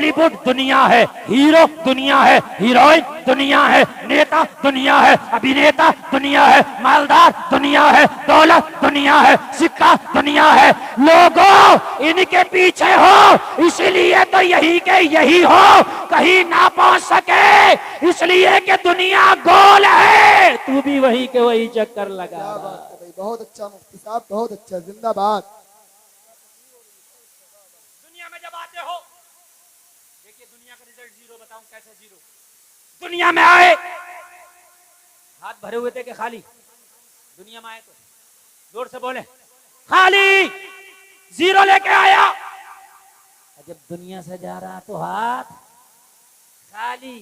बॉलीवुड दुनिया है, हीरो दुनिया है, हीरोइन दुनिया है, नेता दुनिया है, अभिनेता दुनिया है, मालदार दुनिया है, दौलत दुनिया है, सिक्का दुनिया है। लोगों इनके पीछे हो इसीलिए तो यही के यही हो, कहीं ना पहुंच सके इसलिए कि दुनिया गोल है, तू भी वही के वही चक्कर लगा। क्या बात है भाई, बहुत अच्छा मुफ्ती साहब, बहुत अच्छा, जिंदाबाद। दुनिया में जब आते हो, देखिए दुनिया का रिजल्ट जीरो, बताऊं कैसे जीरो। दुनिया में आए हाथ भरे हुए थे कि खाली? दुनिया में आए तो जोर से बोले, खाली, जीरो लेके आया। जब दुनिया से जा रहा तो हाथ खाली,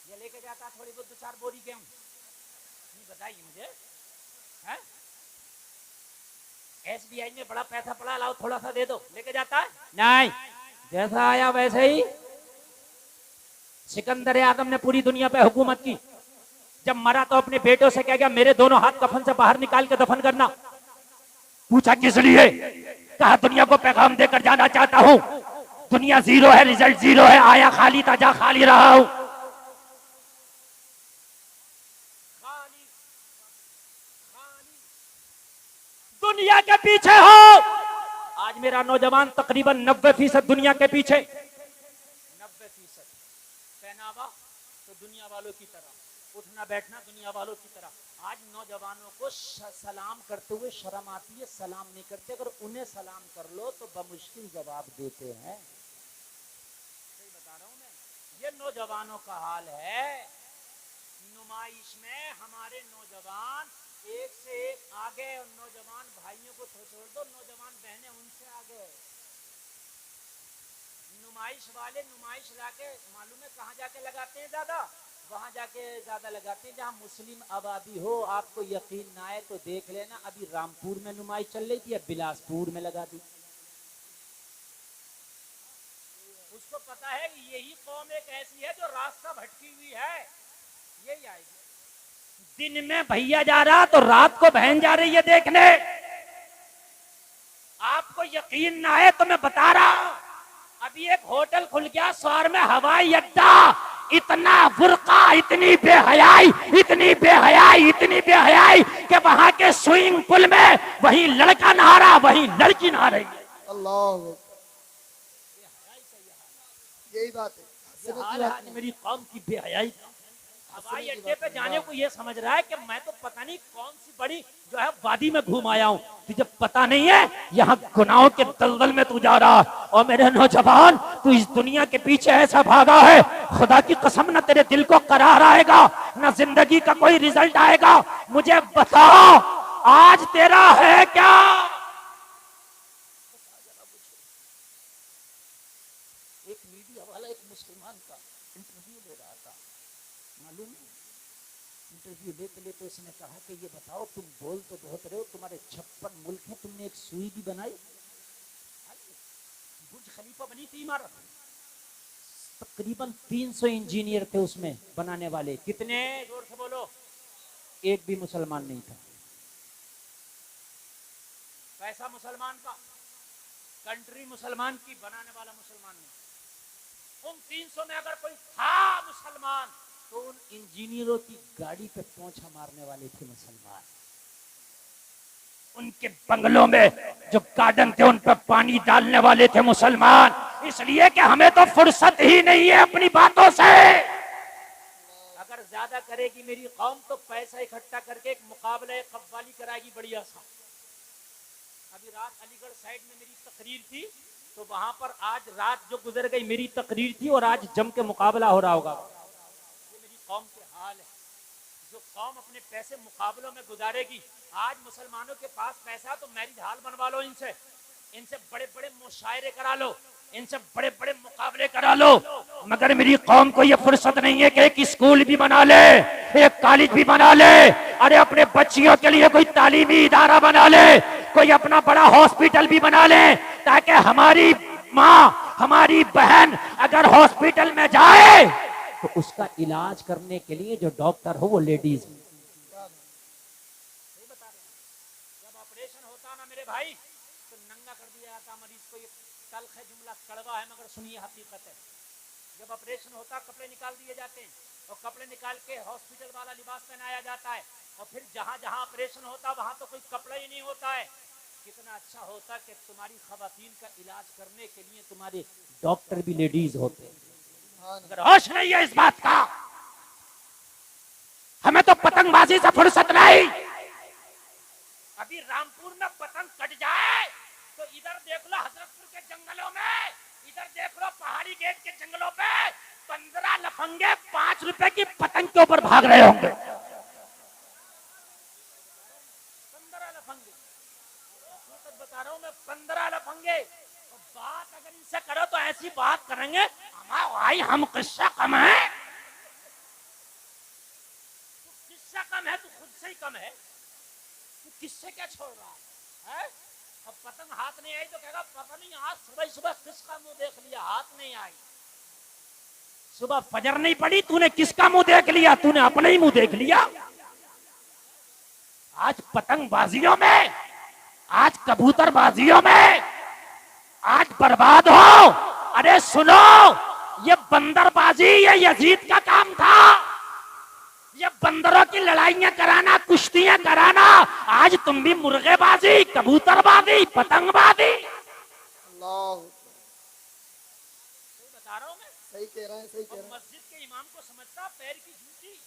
ये लेके जाता थोड़ी बहुत 2-4 बोरी गेहूं, नहीं बताइए मुझे, है? SBI में बड़ा पैसा पड़ा, लाओ थोड़ा सा दे दो, लेके जाता है? नहीं, जैसा आया वैसे ही। सिकंदर आदम ने पूरी दुनिया पे हुकूमत की, जब मरा तो अपने बेटों से कह गया मेरे दोनों हाथ कफन से बाहर निकाल के दफन करना। पूछा किस लिए? कहा दुनिया को पैगाम देकर जाना चाहता हूं, दुनिया जीरो है, रिजल्ट जीरो है, आया खाली था, जा खाली रहा हूं। दुनिया के पीछे हो। आज मेरा नौजवान तकरीबन 90% दुनिया के पीछे, 90%। पहनावा तो दुनिया वालों की तरह, उठना बैठना दुनिया वालों की तरह। आज नौजवानों को सलाम करते हुए शर्म आती है, सलाम नहीं करते। अगर उन्हें सलाम कर लो तो बमुश्किल जवाब देते हैं। सही बता रहा हूं मैं, ये नौजवानों का हाल है। नुमाइश में हमारे नौजवान एक से एक आगे, और नौजवान भाइयों को छोड़ दो, नौजवान बहनें उनसे आगे। नुमाइश वाले नुमाइश लाके मालूम है कहाँ जाके लगाते हैं ज्यादा? वहां जाके ज्यादा लगाते हैं जहां मुस्लिम आबादी हो। आपको यकीन ना आए तो देख लेना, अभी रामपुर में नुमाइश चल रही थी, अब बिलासपुर में लगा दी। उसको पता है कि यही कौम एक ऐसी है जो रास्ता भटकी हुई है, यही आएगी। दिन में भैया जा रहा तो रात को बहन जा रही है देखने। आपको यकीन ना आए तो मैं बता रहा हूं, अभी एक होटल खुल गया शहर में, हवाई अड्डा, इतना बुर्का, इतनी बेहयाई, इतनी बेहयाई, इतनी बेहयाई कि वहां के स्विमिंग पूल में वही लड़का नहा रहा, वही लड़की नहा रही है। अल्लाह, यही बात है। मेरी कौम की बेहयाई। हवाई अड्डे पे जाने को ये समझ रहा है कि मैं तो पता नहीं कौन सी बड़ी जो है वादी में घूम आया हूँ। तुझे पता नहीं है यहाँ गुनाहों के दलदल में तू जा रहा। और मेरे नौजवान, तू इस दुनिया के पीछे ऐसा भागा है, खुदा की कसम न तेरे दिल को करार आएगा, न जिंदगी का कोई रिजल्ट आएगा। मुझे बताओ आज तेरा है क्या? एक मीडिया वाला एक मुसलमान का इंटरव्यू ले रहा था, मालूम है? इंटरव्यू लेते लेते उसने कहा कि ये बताओ, तुम बोल तो बहुत रहे हो, तुम्हारे 56 मुल्क हैं, तुमने एक सुई भी बनाई? बुर्ज खलीफा बनी थी इमारत, तकरीबन 300 इंजीनियर थे उसमें बनाने वाले। कितने? जोर से बोलो। एक भी मुसलमान नहीं था। पैसा मुसलमान का, कंट्री मुसलमान की, बनाने वाला मुसलमान नहीं। उन 300 में अगर कोई था मुसलमान तो उन इंजीनियरों की गाड़ी पे पोंछा मारने वाले थे मुसलमान। उनके बंगलों में जो गार्डन थे उन पर पानी डालने वाले थे मुसलमान। इसलिए कि हमें तो फुर्सत ही नहीं है अपनी बातों से। अगर ज्यादा करेगी मेरी कौम तो पैसा इकट्ठा करके एक मुकाबला कव्वाली कराएगी, बड़ी आसान। अभी रात अलीगढ़ साइड में मेरी तकरीर थी, तो वहां पर आज रात जो गुजर गई मेरी तकरीर थी और आज जम के मुकाबला हो रहा होगा। ये मेरी कौम के हाल है। जो कौम अपने पैसे मुकाबलों में गुजारेगी, आज मुसलमानों के पास पैसा तो मैरिज हाल बनवा लो, इनसे बड़े बड़े मुशायरे करा लो, इनसे बड़े बड़े मुकाबले करा लो। मगर मेरी कौम को यह फुर्सत नहीं है कि एक स्कूल भी बना ले, एक कॉलेज भी बना ले, अरे अपने बच्चियों के लिए कोई तालीमी इदारा बना ले, कोई अपना बड़ा हॉस्पिटल भी बना ले, ताकि हमारी माँ, हमारी बहन अगर हॉस्पिटल में जाए तो उसका इलाज करने के लिए जो डॉक्टर हो वो लेडीज। जब ऑपरेशन होता ना मेरे भाई, तो नंगा कर दिया जाता मरीज को। ये तल्ख है जुमला, कड़वा दवा है, मगर सुनिए हकीकत है। जब ऑपरेशन होता कपड़े निकाल दिए जाते हैं और कपड़े निकाल के हॉस्पिटल वाला लिबास पहनाया जाता है और फिर जहां जहां ऑपरेशन होता वहां तो कोई कपड़ा ही नहीं होता है। कितना अच्छा होता कि तुम्हारी खवातीन का इलाज करने के लिए तुम्हारे डॉक्टर भी लेडीज होते। अगर होश नहीं है इस बात का, हमें तो पतंगबाजी से फुर्सत नहीं। अभी रामपुर में पतंग कट जाए तो इधर देख लो हजरतपुर के जंगलों में, इधर देख लो पहाड़ी गेट के जंगलों पे 15 लफंगे 5 रुपए की पतंग के ऊपर भाग रहे होंगे। 15 लफंगे, बता रहा हूं मैं, 15 लफंगे। बात अगर इनसे करो तो ऐसी बात करेंगे, भाई हम किस्सा कम है। तू किस्सा कम है, तू खुद से ही कम है। तू किससे क्या छोड़ रहा है? अब पतंग हाथ नहीं आई तो कहेगा पता नहीं आज सुबह सुबह किसका मुंह देख लिया, हाथ नहीं आई। सुबह फजर नहीं पड़ी, तूने किसका मुंह देख लिया? तूने अपने ही मुंह देख लिया। आज पतंगबाजियों में, आज कबूतरबाजियों में आज बर्बाद हो। अरे सुनो, ये बंदरबाजी ये यजीद का काम था। ये बंदरों की लड़ाइयां कराना, कुश्तियां कराना। आज तुम भी मुर्गेबाजी, कबूतरबाजी, पतंगबाजी। अल्लाह, सही बता रहा हूं मैं? सही कह रहे हैं, सही कह रहे हैं। मस्जिद के इमाम को समझता पैर की जूती,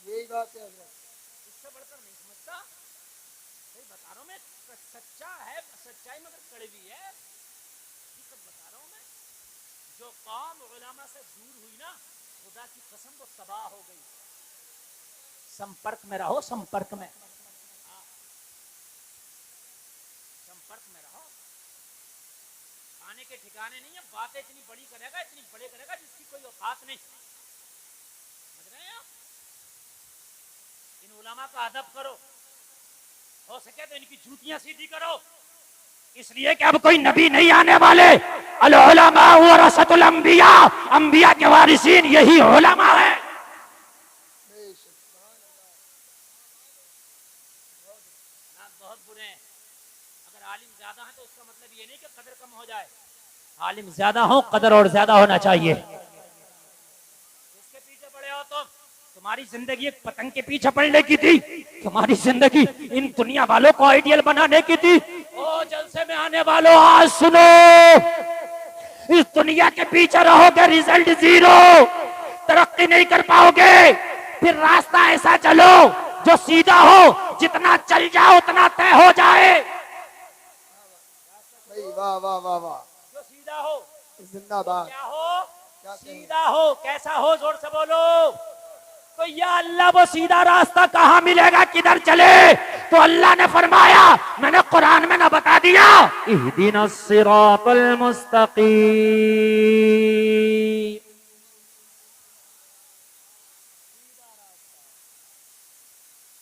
यही बात है हजरत। इससे बढ़कर नहीं समझता। सही बता रहा हूं मैं, सच्चा है, सच्चाई मगर कड़वी है। हकीकत बता रहा हूं मैं। जो कौम उलमा से दूर हुई ना, खुदा की कसम वो तबाह हो गई। संपर्क में रहो, संपर्क में, संपर्क में रहो। खाने के ठिकाने नहीं है, बातें इतनी बड़ी करेगा, इतनी बड़े करेगा जिसकी कोई औकात नहीं। समझ रहे हैं आप? इन उलमा का अदब करो, हो सके तो इनकी जूतियां सीधी करो। इसलिए कि अब कोई नबी नहीं आने वाले। अल उलमा वरसतुल अंबिया, अंबिया के वारिसीन यही उलमा है। बहुत बुरे हैं। अगर आलिम ज्यादा है तो उसका मतलब ये नहीं कि कदर कम हो जाए। आलिम ज्यादा हो, कदर और ज्यादा होना चाहिए। इसके पीछे पड़े हो तुम, तुम्हारी जिंदगी एक पतंग के पीछे पड़ने की थी। तुम्हारी जिंदगी इन दुनिया वालों को आइडियल बनाने की थी। ओ जलसे में आने वालों, आज सुनो, इस दुनिया के पीछे रहोगे, रिजल्ट जीरो, तरक्की नहीं कर पाओगे। फिर रास्ता ऐसा चलो जो सीधा हो, जितना चल जाओ उतना तय हो जाए। वाह वाह वाह वाह, जो सीधा हो, जिंदाबाद। क्या हो? क्या सीधा हो। कैसा हो? जोर से बोलो। तो या अल्लाह, वो सीधा रास्ता कहाँ मिलेगा, किधर चले? तो अल्लाह ने फरमाया, मैंने कुरान में ना बता दिया, इहदिनस सिरातल मुस्तकीम।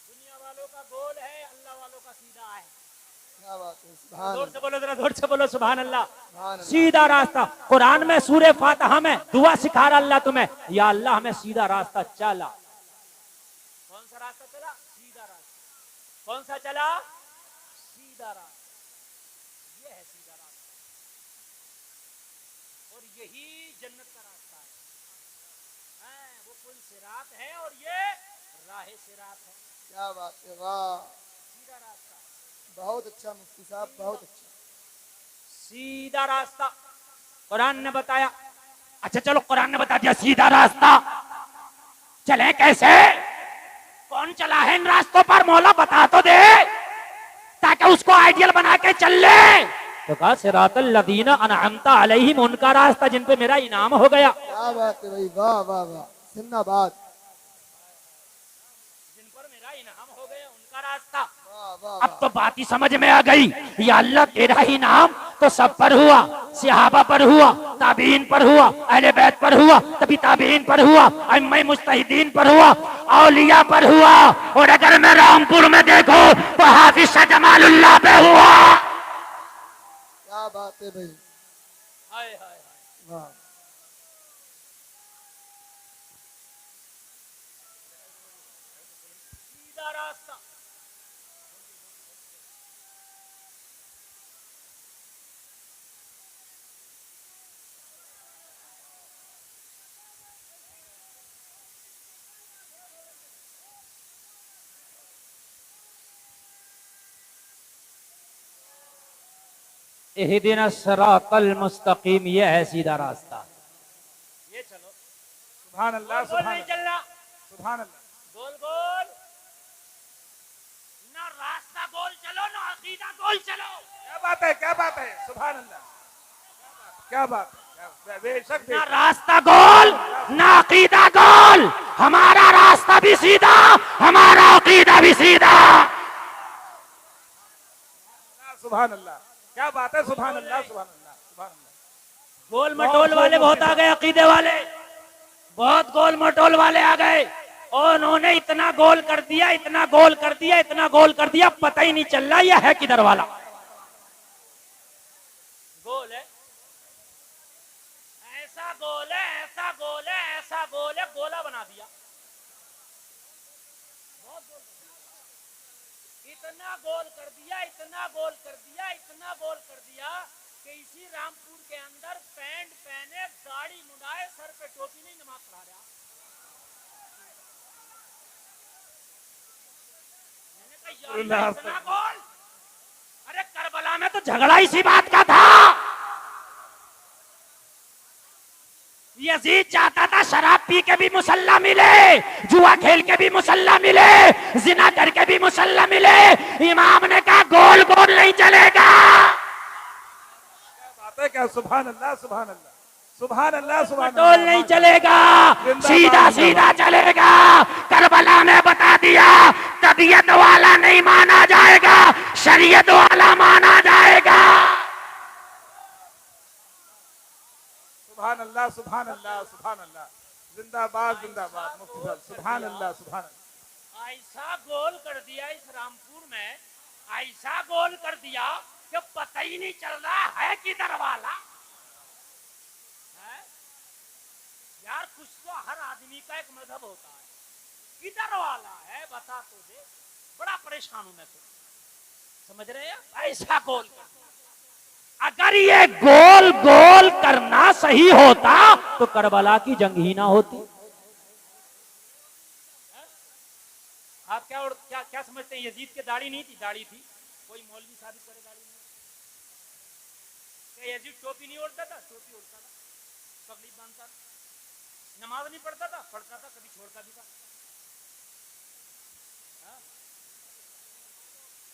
दुनिया वालों का गोल है, अल्लाह वालों का सीधा है। क्या बात है, सुभान जोर से बोलो, जरा जोर से बोलो, सुभान अल्लाह। अल्लाह। सीधा रास्ता कुरान में सूरे फातिहा में दुआ सिखा रहा अल्लाह तुम्हें, या अल्लाह हमें सीधा रास्ता चला। कौन सा रास्ता चला? सीधा रास्ता। कौन सा चला? सीधा रास्ता। ये है सीधा रास्ता, और यही जन्नत का रास्ता है। वो पुल सिरात है और ये राह सिरात है। क्या बात है, वाह, सीधा रास्ता, बहुत अच्छा मुफ्ती साहब, बहुत अच्छा। सीधा रास्ता कुरान ने बताया। अच्छा चलो, कुरान ने बता दिया सीधा रास्ता, चले कैसे? कौन चला है इन रास्तों पर? मौला बता तो दे, ताकि उसको आइडियल बना के चल ले। तो कहा सिरातल लदीना अनअमता अलैहिम, उनका रास्ता जिन पे मेरा इनाम हो गया। क्या बात है भाई, वाह वाह वाह, जिंदाबाद। जिन पर मेरा इनाम हो गया, उनका रास्ता। वाह वाह, अब तो बात ही समझ में आ गई। या अल्लाह, तेरा ही नाम तो सब पर हुआ, सहाबा पर हुआ, ताबीन पर हुआ, अहले बैत पर हुआ, तभी ताबीन पर हुआ, अइम्मा मुज्तहिदीन पर हुआ, औलिया पर हुआ, और अगर मैं रामपुर में देखो तो हाफिज शाह जमालुल्लाह पे हुआ। क्या बात है भाई, हाय हाय वाह। सीधा रास्ता। इहदिना सिरातल मुस्तकीम, ये है सीधा रास्ता। ये चलो, सुभान अल्लाह, गोल नहीं चलना, सुभान अल्लाह। गोल गोल ना, रास्ता गोल चलो ना अकीदा गोल चलो। क्या बात है, क्या बात है, सुभान अल्लाह, क्या बात है, बेशक ना रास्ता गोल ना अकीदा गोल, हमारा रास्ता भी सीधा, हमारा अकीदा भी सीधा। सुभान अल्लाह, क्या बात है, सुभान अल्लाह, सुभान अल्लाह, सुभान अल्लाह। गोल मटोल वाले बहुत आ गए, अकीदे वाले बहुत गोल मटोल वाले आ गए, और उन्होंने इतना गोल कर दिया, इतना गोल कर दिया, इतना गोल कर दिया, पता ही नहीं चल रहा यह है किधर वाला। गोल है, ऐसा गोल है, ऐसा गोल है, ऐसा गोल है, गोला बना दिया, बहुत गोल कर दिया। इतना गोल कर दिया, इतना गोल कर दिया, इतना गोल कर दिया कि इसी रामपुर के अंदर पैंट पहने, दाढ़ी मुंडाए, सर पे टोपी नहीं, नमाज पढ़ा रहा। मैंने कहा इतना गोल, अरे करबला में तो झगड़ा इसी बात का था। यजीद चाहता था शराब पी के भी मुसल्ला मिले, जुआ खेल के भी मुसल्ला मिले, जिना करके भी मुसल्ला मिले। इमाम ने कहा गोल गोल नहीं चलेगा। क्या बात है, क्या, सुभान अल्लाह, सुभान अल्लाह, सुभान अल्लाह, सुभान टोल अल्लाह। नहीं चलेगा, सीधा सीधा चलेगा। करबला में बता दिया, तबीयत वाला नहीं माना जाएगा, शरीयत वाला माना जाएगा। सुभान अल्लाह, सुभान अल्लाह, सुभान अल्लाह, जिंदाबाद, जिंदाबाद, मुफ्ती साहब, सुभान अल्लाह, सुभान अल्लाह। ऐसा गोल कर दिया इस रामपुर में, ऐसा गोल कर दिया कि पता ही नहीं चल रहा है किधर वाला है। यार कुछ तो हर आदमी का एक मजहब होता है, किधर वाला है बता तो दे, बड़ा परेशान हूं मैं तो, समझ रहे हैं? ऐसा गोल कर दिया। अगर ये गोल गोल करना सही होता तो करबला की जंग ही ना होती। आप क्या क्या समझते हैं? यजीद की दाढ़ी नहीं थी, दाढ़ी थी, कोई मौलवी साबित करे दाढ़ी नहीं। क्या यजीद टोपी नहीं ओढ़ता था? टोपी ओढ़ता था, पगड़ी बांधता था, नमाज नहीं पढ़ता था, पढ़ता था, कभी छोड़ता भी था।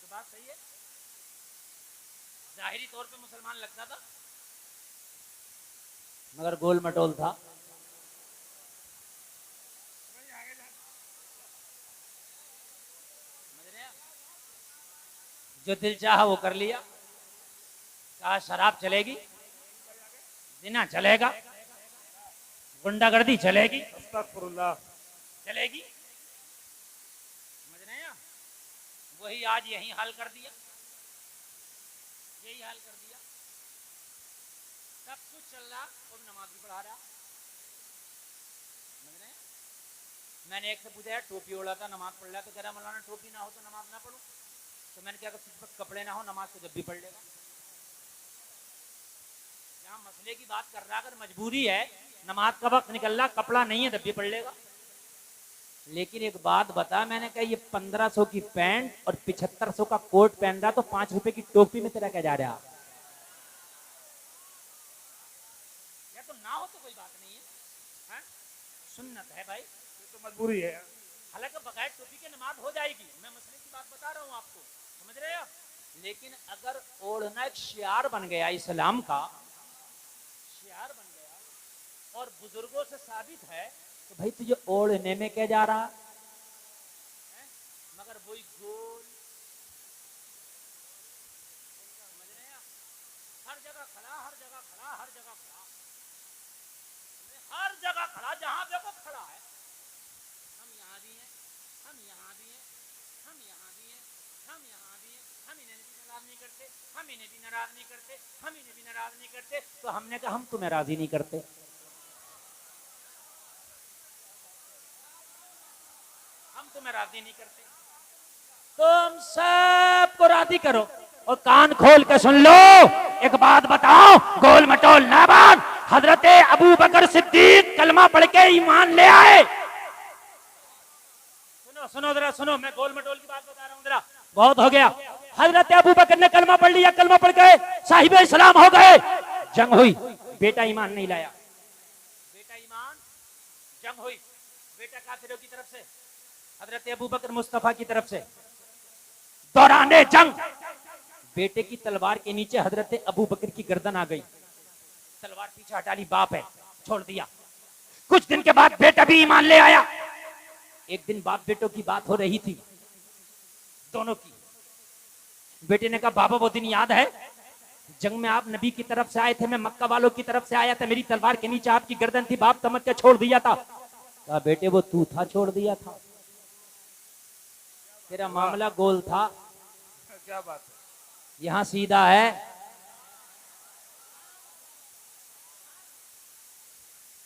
तो बात सही है, जाहिरी तौर पे मुसलमान लगता था, मगर गोल मटोल था। जो दिल चाहा वो कर लिया, कहा शराब चलेगी, जिना चलेगा, गुंडागर्दी चलेगी, अस्तगफिरुल्लाह चलेगी, समझ रहे हैं? वही आज यही हाल कर दिया, यही हाल कर दिया। सब कुछ चल रहा और नमाज भी पढ़ा रहा, समझ रहे हैं? मैंने एक से पूछा यार टोपी ओढ़ा था, नमाज पढ़ रहा, तो कह रहा मौलाना टोपी ना हो तो नमाज ना पढ़ो। तो मैंने क्या कहा कपड़े ना हो नमाज तो जब भी पढ़ लेगा। यहाँ मसले की बात कर रहा, अगर मजबूरी है, नमाज का वक्त निकल रहा, कपड़ा नहीं है तब भी पढ़ लेगा। लेकिन एक बात बता, मैंने कहा ये 1500 की पैंट और 7500 का कोट पहन रहा, तो 5 रुपए की टोपी में तेरा क्या जा रहा? या तो ना हो तो कोई बात नहीं है, सुन्नत है भाई, ये तो मजबूरी है। हालांकि बगैर टोपी के नमाज हो जाएगी, मैं मसले की बात बता रहा हूँ आपको, समझ रहे हो? लेकिन अगर ओढ़ना एक शियार बन गया, इस्लाम का शियार बन गया, और बुजुर्गों से साबित है, तो भाई तुझे ओढ़ने में क्या जा रहा है? मगर वही गोल, समझ रहे हैं? हर जगह खड़ा, हर जगह खड़ा, हर जगह खड़ा, हर जगह खड़ा, जहां देखो खड़ा है। हम यहाँ भी हैं, हम यहाँ भी हैं, हम यहाँ भी हैं, हम यहाँ भी हैं, हम इन्हें भी नाराज नहीं करते, हम इन्हें भी नाराज नहीं करते, हम इन्हें भी नाराज नहीं करते। तो हमने कहा हम तुम्हें राजी नहीं करते, हम तुम्हें राजी नहीं करते, तुम सबको राजी करो। और कान खोल के सुन लो, एक बात बताओ, गोल मटोल ना बात। हजरत अबू बकर सिद्दीक कलमा पढ़ के ईमान ले आए। सुनो सुनो जरा सुनो, मैं गोल मटोल की बात बता रहा हूं, जरा बहुत हो गया। हजरत अबू बकर ने कलमा पढ़ लिया, कलमा पढ़ गए, साहिब इस्लाम हो गए। जंग हुई, बेटा ईमान नहीं लाया, बेटा ईमान, जंग हुई, बेटा काफिरों की तरफ से, हजरत अबू बकर मुस्तफा की तरफ से। दौराने जंग बेटे की तलवार के नीचे हजरत अबू बकर की गर्दन आ गई, तलवार पीछे हटा ली, बाप है, छोड़ दिया। कुछ दिन के बाद बेटा भी ईमान ले आया। एक दिन बाप बेटों की बात हो रही थी, दोनों की। बेटे ने कहा बाबा वो दिन याद है जंग में आप नबी की तरफ से आए थे, मैं मक्का वालों की तरफ से आया था, मेरी तलवार के नीचे आपकी गर्दन थी, बाप समझ के छोड़ दिया था। कहा बेटे वो तू था, छोड़ दिया था, तेरा मामला गोल था, क्या बात है, यहां सीधा है।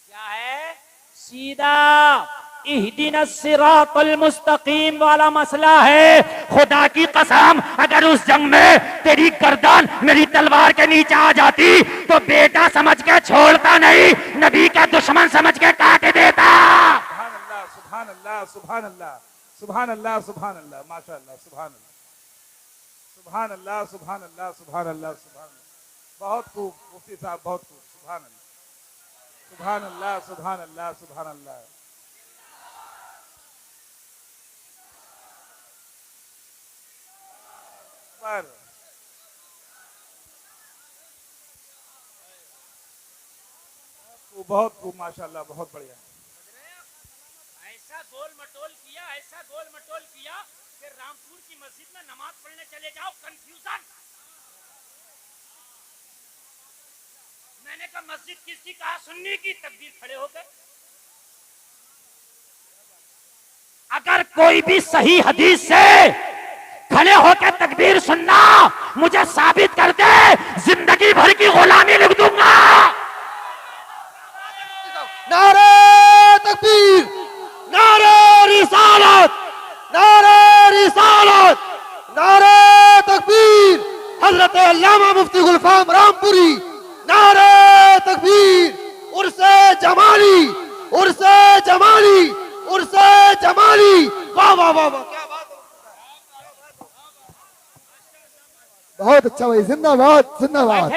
क्या है? सीधा। इहदिना सिरातल मुस्तकीम वाला मसला है। खुदा की कसम अगर उस जंग में तेरी गर्दन मेरी तलवार के नीचे आ जाती तो बेटा समझ के छोड़ता नहीं, नबी का दुश्मन समझ के काट देता। सुभान अल्लाह, सुभान अल्लाह, सुभान अल्लाह, सुभान अल्लाह, सुभान अल्लाह, माशाअल्लाह, सुभान अल्लाह, सुभान अल्लाह, सुभान अल्लाह, सुभान अल्लाह, सुभान अल्लाह। बहुत खूब मुफ्ती साहब, बहुत खूब, सुभान अल्लाह, सुभान अल्लाह, सुभान अल्लाह, सुभान अल्लाह। पर बहुत खूब, माशाअल्लाह, बहुत बढ़िया। ऐसा गोल मटोल किया, ऐसा गोल मटोल किया कि रामपुर की मस्जिद में नमाज पढ़ने चले जाओ, कंफ्यूजन। मैंने कहा मस्जिद किसकी, कहा सुन्नी की, तकबीर खड़े हो गए। अगर कोई भी सही हदीस से खड़े होकर तकबीर सुनना मुझे साबित कर दे, जिंदगी भर की गुलामी लिख दूंगा। नारे तकबीर, नारे रिसालत, नारे रिसालत, नारे तकबीर। हजरत अल्लामा मुफ्ती गुलफाम रामपुरी, नारे तकबीर। उर्से जमाली, उर्से जमाली, उर्से जमाली। वाह वाह वाह वाह, क्या बात है, बहुत अच्छा भाई, जिंदाबाद जिंदाबाद,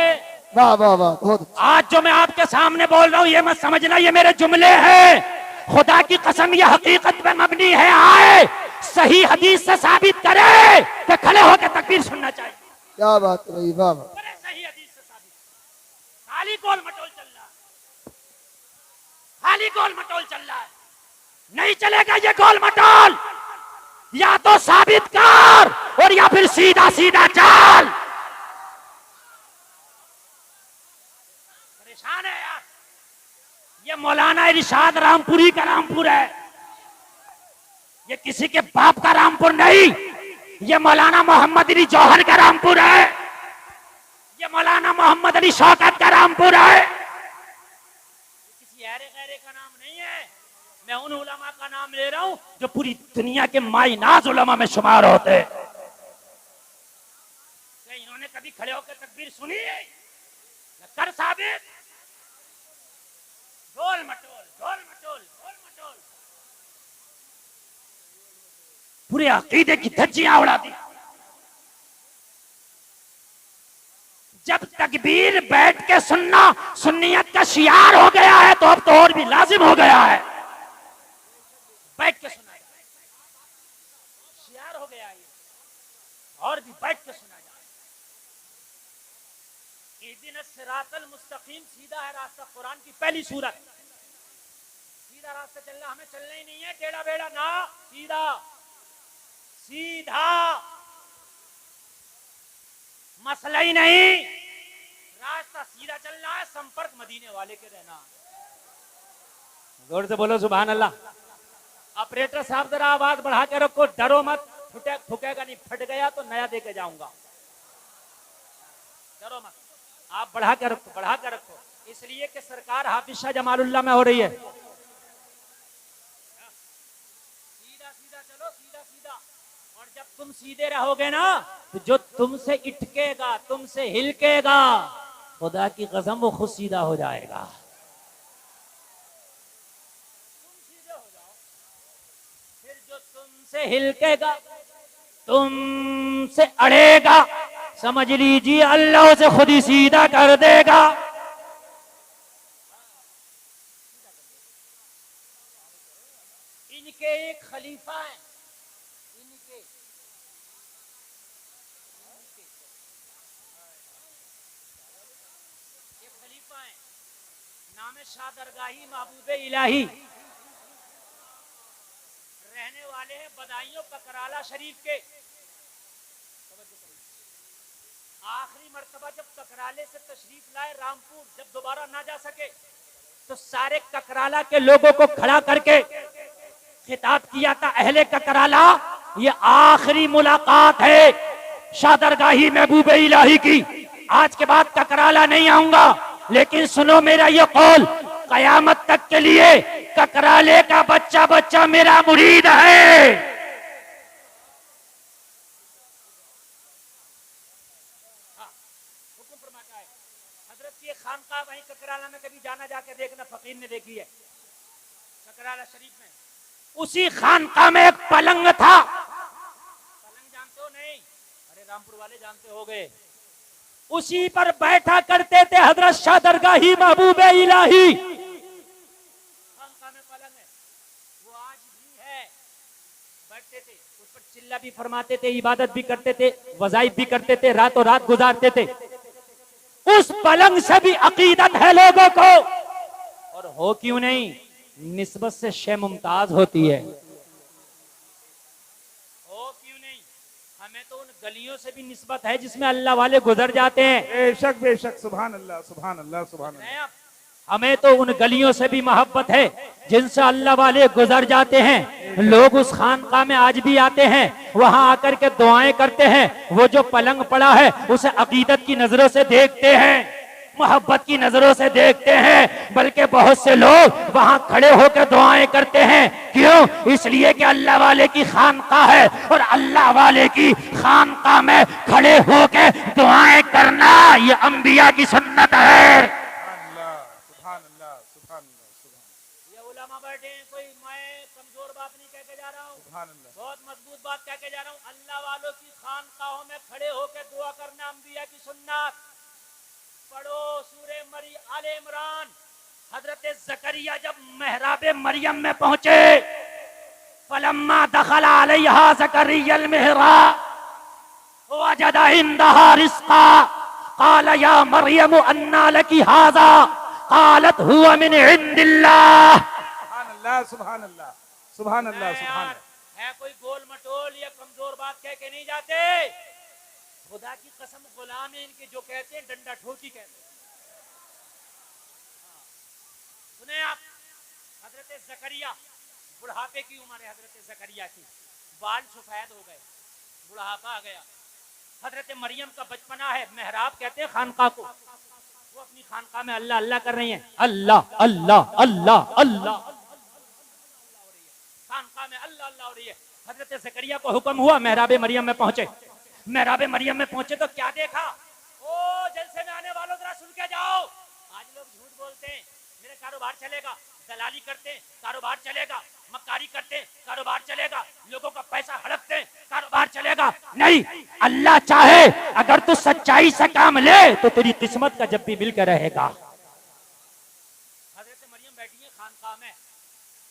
वाह वाह वाह, बहुत अच्छा। आज जो मैं आपके सामने बोल रहा हूं ये मत समझना ये मेरे जुमले हैं, खुदा की कसम ये हकीकत पे मबनी है। आए सही हदीस से साबित करे कि खड़े होकर तकबीर सुनना चाहिए। क्या बात है भाई, वाह वाह। सही हदीस से साबित, खाली गोल मटोल चल रहा है, खाली गोल मटोल चल रहा है, नहीं चलेगा ये गोल मटोल। या तो साबित कर और या फिर सीधा सीधा चल। परेशान है यार, ये मौलाना इरशाद रामपुरी का रामपुर है, ये किसी के बाप का रामपुर नहीं, ये मौलाना मोहम्मद अली जौहर का रामपुर है, ये मौलाना मोहम्मद अली शौकत का रामपुर है, किसी ऐरे गैरे का नाम नहीं है। मैं उन उलमा का नाम ले रहा हूं जो पूरी दुनिया के माइनाज उलमा में शुमार होते। इन्होंने कभी खड़े होकर तकबीर सुनी है? कर साबित। गोल मटोल, गोल मटोल, गोल मटोल, पूरे अकीदे की धज्जियां उड़ा दी। जब तकबीर बैठ के सुनना सुन्नियत का शियार हो गया है तो अब तो और भी लाजिम हो गया है, बैठ के सुना जाए, शियार हो गया ये, और भी बैठ के सुना जाए। इहदिना सिरातल मुस्तकीम, सीधा है रास्ता, कुरान की पहली सूरत। सीधा रास्ता चलना, हमें चलना ही नहीं है टेढ़ा बेड़ा ना, सीधा सीधा, मसला ही नहीं, रास्ता सीधा चलना है, संपर्क मदीने वाले के रहना। जोर से बोलो सुभान अल्लाह। ऑपरेटर साहब जरा आवाज बढ़ा के रखो, डरो मत, फुकेगा नहीं, फट गया तो नया देके जाऊंगा, डरो मत, आप बढ़ा के रखो, बढ़ा के रखो, इसलिए कि सरकार हाफिज शाह जमालुल्लाह में हो रही है। सीधा सीधा चलो, सीधा सीधा, और जब तुम सीधे रहोगे ना तो जो तुमसे इटकेगा, तुमसे हिलकेगा, खुदा की कसम वो खुद सीधा हो जाएगा। तुम सीधे हो जाओ, फिर जो तुमसे हिलकेगा तुमसे अड़ेगा, समझ लीजिए अल्लाह उसे खुद ही सीधा कर देगा। इनके एक खलीफा है, इनके एक खलीफा है, नाम है शादरगाही महबूबे इलाही, रहने वाले हैं बदायूं ककराला शरीफ के। आखिरी मर्तबा जब ककराले से तशरीफ लाए रामपुर, जब दोबारा ना जा सके तो सारे ककराला के लोगों को खड़ा करके खिताब किया था, अहले ककराला ये आखिरी मुलाकात है शादरगाही महबूबे इलाही की, आज के बाद ककराला नहीं आऊंगा, लेकिन सुनो मेरा ये कौल, कयामत तक के लिए ककराले का बच्चा बच्चा मेरा मुरीद है। खानकाह वहीं ककराला में कभी जाना जाके देखना, फकीर ने देखी है ककराला शरीफ में। उसी खानकाह में एक पलंग था, पलंग जानते हो नहीं? अरे रामपुर वाले जानते हो गए। उसी पर बैठा करते थे हजरत शादरगाही महबूबे इलाही। खानकाह में पलंग है, वो आज भी है, बैठते थे उस पर, चिल्ला भी फरमाते थे, इबादत भी करते थे, वज़ाइफ भी करते थे, रातों रात गुजारते थे। उस पलंग से भी अकीदत है लोगों को, और हो क्यों नहीं, निस्बत से शे मुमताज होती है, हो क्यों नहीं। हमें तो उन गलियों से भी निस्बत है जिसमें अल्लाह वाले गुजर जाते हैं। बेशक बेशक, सुभान अल्लाह सुभान अल्लाह सुभान अल्लाह। हमें तो उन गलियों से भी मोहब्बत है जिनसे अल्लाह वाले गुजर जाते हैं। लोग उस खानकाह में आज भी आते हैं, वहां आकर के दुआएं करते हैं। वो जो पलंग पड़ा है उसे अकीदत की नजरों से देखते हैं, मोहब्बत की नजरों से देखते हैं, बल्कि बहुत से लोग वहां खड़े होकर दुआएं करते हैं। क्यों? इसलिए कि अल्लाह वाले की खानकाह है, और अल्लाह वाले की खानकाह में खड़े होकर दुआएं करना ये अंबिया की सुन्नत है। बैठे हैं, कोई मैं कमजोर बात नहीं कह के जा रहा हूँ, बहुत मजबूत बात कह के जा रहा हूँ। अल्लाह वालों की खानकाहों में खड़े होकर दुआ करना अंबिया की सुन्नत। पढ़ो सूरे आले इमरान। हजरत जकरिया जब मेहराबे मरियम में पहुंचे, फलम्मा दखला अलैहा जकरियल मेहराब वजदा इंदहा रिज़्क़ा क़ाल या मरियम अन्ना लकी हाज़ा क़ालत हुवा मिन इंदिल्लाह। सुभान अल्लाह सुभान अल्लाह सुभान अल्लाह। है कोई गोल मटोल या कमजोर बात कह के नहीं जाते। खुदा की कसम गुलाम है इनके, जो कहते हैं डंडा ठोकी कहते हैं। सुने आप, हजरत जकरिया, बुढ़ापे की उम्र है हजरत जकरिया की, बाल सफेद हो गए, बुढ़ापा आ गया। हजरत मरियम का बचपना है, मेहराब कहते हैं खानकाह को। वो अपनी खानकाह में अल्लाह अल्लाह कर रही हैं, अल्लाह अल्लाह अल्लाह अल्लाह, खानकाह में अल्लाह अल्लाह हो रही है। हजरत जकरिया को हुक्म हुआ, मेहराबे मरियम में पहुंचे। मेहराबे मरियम में पहुंचे तो क्या देखा? ओ जलसे में आने वालों जरा सुन के जाओ। आज लोग झूठ बोलते हैं, मेरे कारोबार चलेगा, दलाली करते हैं कारोबार चलेगा, मक्कारी करते हैं कारोबार चलेगा, लोगों का पैसा हड़पते हैं कारोबार चलेगा। नहीं, अल्लाह चाहे अगर तू सच्चाई से काम ले तो तेरी किस्मत का जब भी मिलकर रहेगा। हजरत मरियम बैठी है खानकाह में,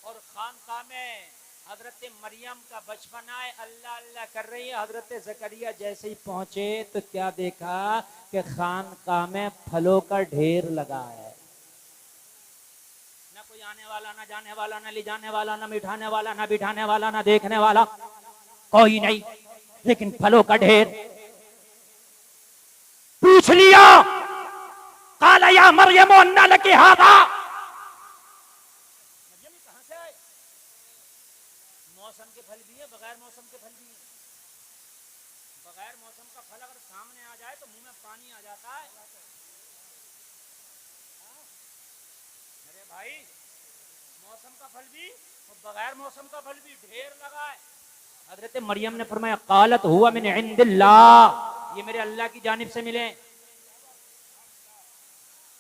और खानकाह में हजरत मरियम का बचपना है, अल्लाह अल्लाह कर रही है। हजरत जकरिया जैसे ही पहुंचे तो क्या देखा कि खानकाह में फलों का ढेर लगा है। ना कोई आने वाला, ना जाने वाला, ना ले जाने वाला, ना मिठाने वाला, ना बिठाने वाला, ना देखने वाला, कोई नहीं, लेकिन फलों का ढेर। पूछ लिया, काला या मरियम अन्ना लकी हाज़ा, मौसम के फल भी है, बगैर मौसम के फल भी है। बगैर मौसम का फल अगर सामने आ जाए तो मुंह में पानी आ जाता है। अरे भाई, मौसम का फल भी और बगैर मौसम का फल भी ढेर लगा है। हजरत मरियम ने फरमाया, क़ालत हुवा मिन इंदिल्लाह, ये मेरे अल्लाह की जानिब से मिले।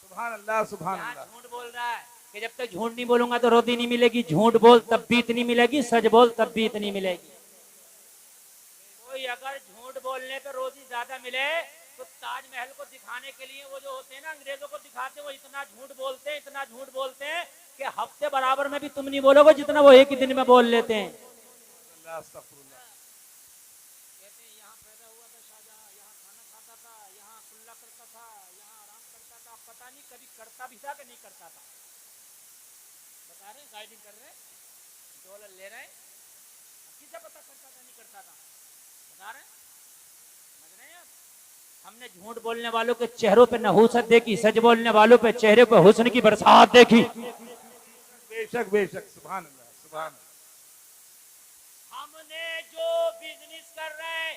सुभान अल्लाह सुभान अल्लाह। झूठ बोल रहा है कि जब तक झूठ नहीं बोलूंगा तो रोटी नहीं मिलेगी, झूठ बोल तब भी इतनी मिलेगी, सच बोल तब भी इतनी मिलेगी। कोई अगर झूठ बोलने पे रोजी ज्यादा मिले तो ताजमहल को दिखाने के लिए वो जो होते हैं ना अंग्रेजों को दिखाते हैं, वो इतना झूठ बोलते हैं, इतना झूठ बोलते हैं कि हफ्ते बराबर में भी तुम नहीं बोलोगे जितना वो एक ही दिन में बोल लेते हैं। कहते हैं यहाँ पैदा हुआ था शाहजहां, यहाँ खाना खाता था, यहाँ कुल्ला करता था, यहाँ आराम करता था। पता नहीं कभी करता भी था कि नहीं करता था। बता रहे हैं, गाइडिंग कर रहे हैं, डॉलर ले रहे हैं, किसे पता करता था नहीं करता था। बता रहे हैं, समझ रहे हैं आप? हमने झूठ बोलने वालों के चेहरों पे नहूसत देखी, सच बोलने वालों पे चेहरे पे हुस्न की बरसात देखी। बेशक बेशक, सुभान अल्लाह, सुभान अल्लाह। हमने जो बिजनेस कर रहे हैं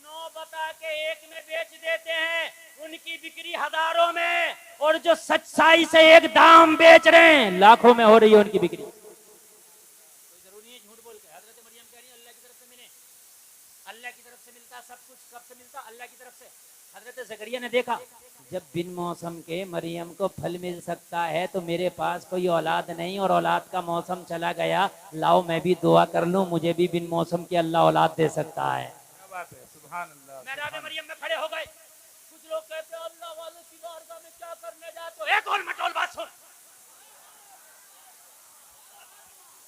9 बता के 1 में बेच देते हैं, उनकी बिक्री हजारों में, और जो सच्चाई से एक दाम बेच रहे हैं लाखों में हो रही है उनकी बिक्री। कोई जरूरी नहीं है झूठ बोल के। हजरत मरियम कह रही है अल्लाह की तरफ से मिले, अल्लाह की तरफ से मिलता सब कुछ। कब से मिलता? अल्लाह की तरफ से। हजरत ज़करिया ने देखा जब बिन मौसम के मरियम को फल मिल सकता है तो मेरे पास कोई औलाद नहीं और औलाद का मौसम चला गया, लाओ मैं भी दुआ कर लूं, मुझे भी बिन मौसम की अल्लाह औलाद दे सकता है। क्या बात है, सुभान अल्लाह। महराब मरियम में खड़े हो गए। कुछ लोग कहते हैं अल्लाह वालों की बारगाह में क्या करने जाते हो। एक और मटोल बात सुन,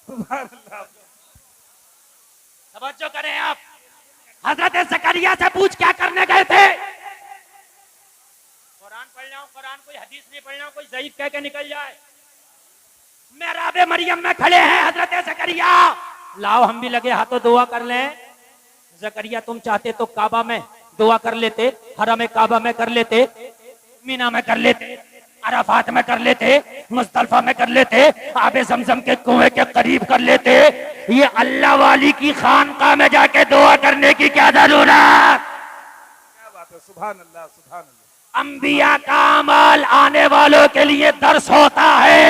सुभान अल्लाह। तवज्जो करें आप। हजरत ज़करिया से पूछ क्या करने गए थे? कुरान पढ़ जाओ, कुरान कोई हदीस नहीं पढ़ जाओ, कोई ज़ईफ कह के निकल जाए। महराब मरियम में खड़े हैं हजरत ज़करिया, लाओ हम भी लगे हाथों दुआ कर लें। ज़करिया तुम चाहते तो काबा में दुआ कर लेते, हरम काबा में कर लेते, मीना में कर लेते, अराफात में कर लेते, मुस्तल्फा में कर लेते, आबे ज़मज़म के कुएं के करीब कर लेते। ये अल्लाह वाली की खानकाह में जाके दुआ करने की क्या जरूरत? क्या बात है, सुभान अल्लाह, सुभान अल्लाह। अंबिया का अमल आने वालों के लिए दर्श होता है।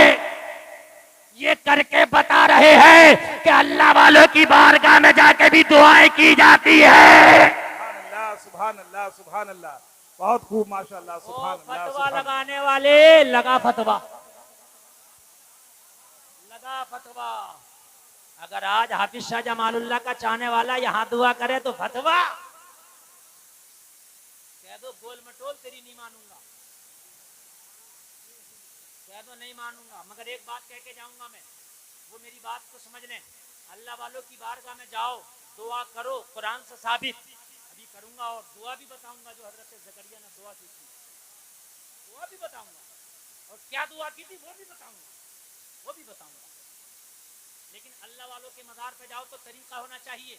ये करके बता रहे हैं कि अल्लाह वालों की बारगाह में जाके भी दुआएं की जाती है। सुभान अल्लाह, सुभान अल्लाह, सुभान अल्लाह। बहुत खूब, माशाअल्लाह, सुभान अल्लाह। फतवा लगाने वाले लगा फतवा, लगा फतवा। अगर आज हाफिज शाह जमालुल्लाह का चाहने वाला यहाँ दुआ करे तो फतवा कह दो, गोल मटोल तेरी नहीं मानूंगा, कह दो नहीं मानूंगा। मगर एक बात कह के जाऊंगा मैं, वो मेरी बात को समझ लें। अल्लाह वालों की बारगाह में जाओ, दुआ करो, कुरान से साबित अभी करूंगा, और दुआ भी बताऊंगा जो हजरत ज़करिया ने दुआ की थी, दुआ भी बताऊंगा, और क्या दुआ की थी वो भी बताऊंगा, वो भी बताऊंगा। लेकिन अल्लाह वालों के मज़ार पे जाओ तो तरीका होना चाहिए।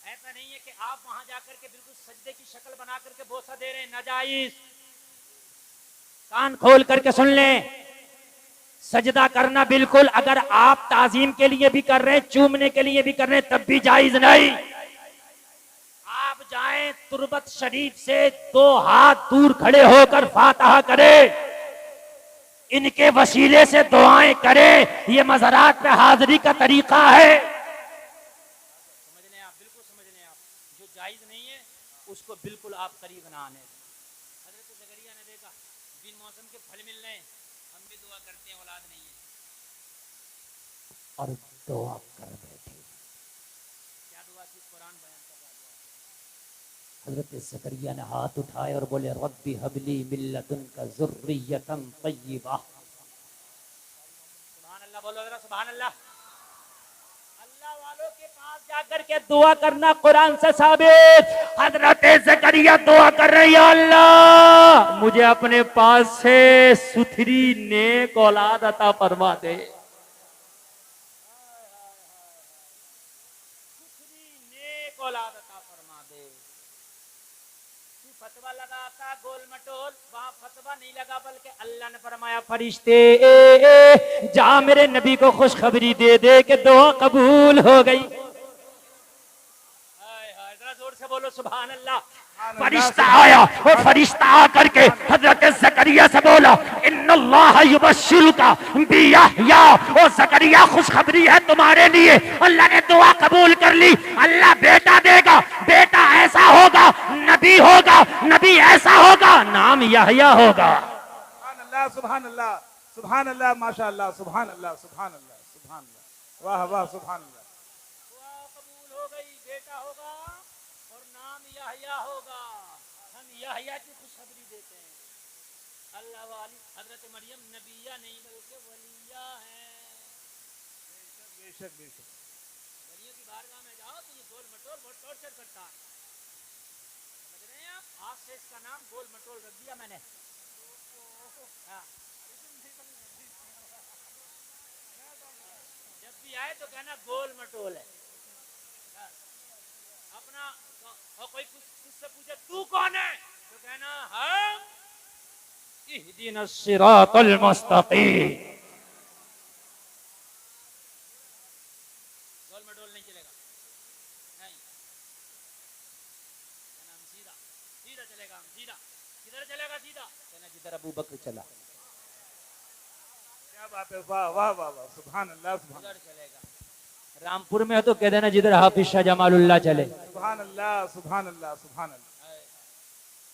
ऐसा नहीं है कि आप वहां जाकर के बिल्कुल सजदे की शक्ल बना करके बोसा दे रहे हैं, नाजायज। कान खोल करके सुन लें, सजदा करना बिल्कुल, अगर आप ताजीम के लिए भी कर रहे हैं, चूमने के लिए भी कर रहे हैं, तब भी जायज नहीं। आप जाएं तुरबत शरीफ से 2 हाथ दूर खड़े होकर फातिहा करें, इनके वसीले से दुआएं करें, ये मज़ारात पे हाजिरी का तरीका है। समझ लें आप, बिल्कुल समझ लें आप। जो जायज नहीं है उसको बिल्कुल आप करीब ना आने दें। हजरत ज़करिया ने देखा बिन मौसम के फल मिल रहे हैं, हम भी दुआ करते हैं, औलाद नहीं है, और दुआ कर बैठे। क्या दुआ थी? कुरान बयान कर रहा है। हजरत ज़करिया ने हाथ उठाए और बोले रब्बी हबली मिन लदुनका ज़ुर्रियतन तय्यिबा। सुभान अल्लाह, बोलो जरा सुभान अल्लाह। अल्लाह वालों के पास जाकर के दुआ करना कुरान से साबित। हजरत ज़करिया दुआ कर रहे हैं, अल्लाह मुझे अपने पास से सुथरी नेक औलाद अता फरमा दे। सुथरी नेक औलाद अता फरमा दे। तू फतवा लगाता गोल मटोल, वहां फतवा नहीं लगा, बल्कि अल्लाह ने फरमाया फरिश्ते जा मेरे नबी को खुशखबरी दे दे कि दुआ कबूल हो गई। जरा जोर से बोलो सुभान अल्लाह। फरिश्ता आया और फरिश्ता आकर के हजरत ज़करिया से बोला इन्नल्लाह युबश्शिरुका बियहया, ओ ज़करिया खुशखबरी है तुम्हारे लिए, अल्लाह ने दुआ कबूल कर ली, अल्लाह बेटा देगा, बेटा ऐसा होगा, नबी होगा, नबी ऐसा होगा, नाम यहया होगा। सुभान अल्लाह, सुभान अल्लाह, सुभान अल्लाह, माशाअल्लाह, सुभान अल्लाह, सुभान अल्लाह, सुभान अल्लाह, वाह वाह, सुभान अल्लाह। दुआ कबूल हो गई, बेटा होगा और नाम याहया होगा, हम याहया की खुशखबरी देते हैं। अल्लाह वाली हजरत मरियम नबिया नहीं बल्कि वलिया है। बेशक बेशक। वलियों की बारगाह में जाओ तो ये गोल मटोल बहुत टॉर्चर करता है, समझ रहे हैं आप? आज से इसका नाम गोल मटोल रख दिया मैंने। हाँ। जब भी आए तो कहना गोल मटोल है। अपना और कोई तुझसे पूछे तू कौन है तो कहना हम इहदिनस सिरातल मुस्तकीम। गोल मटोल नहीं चलेगा, नहीं कहना हम सीधा सीधा चलेगा, हम सीधा। किधर चलेगा सीधा? कहना जिधर अबू बकर चला। क्या बात है, वाह वाह वाह वाह, सुभान अल्लाह सुभान उधर चलेगा। रामपुर में हो तो कह देना जिधर हाफिज शाह जमालुल्लाह चले। सुभान अल्लाह सुभान अल्लाह सुभान अल्लाह।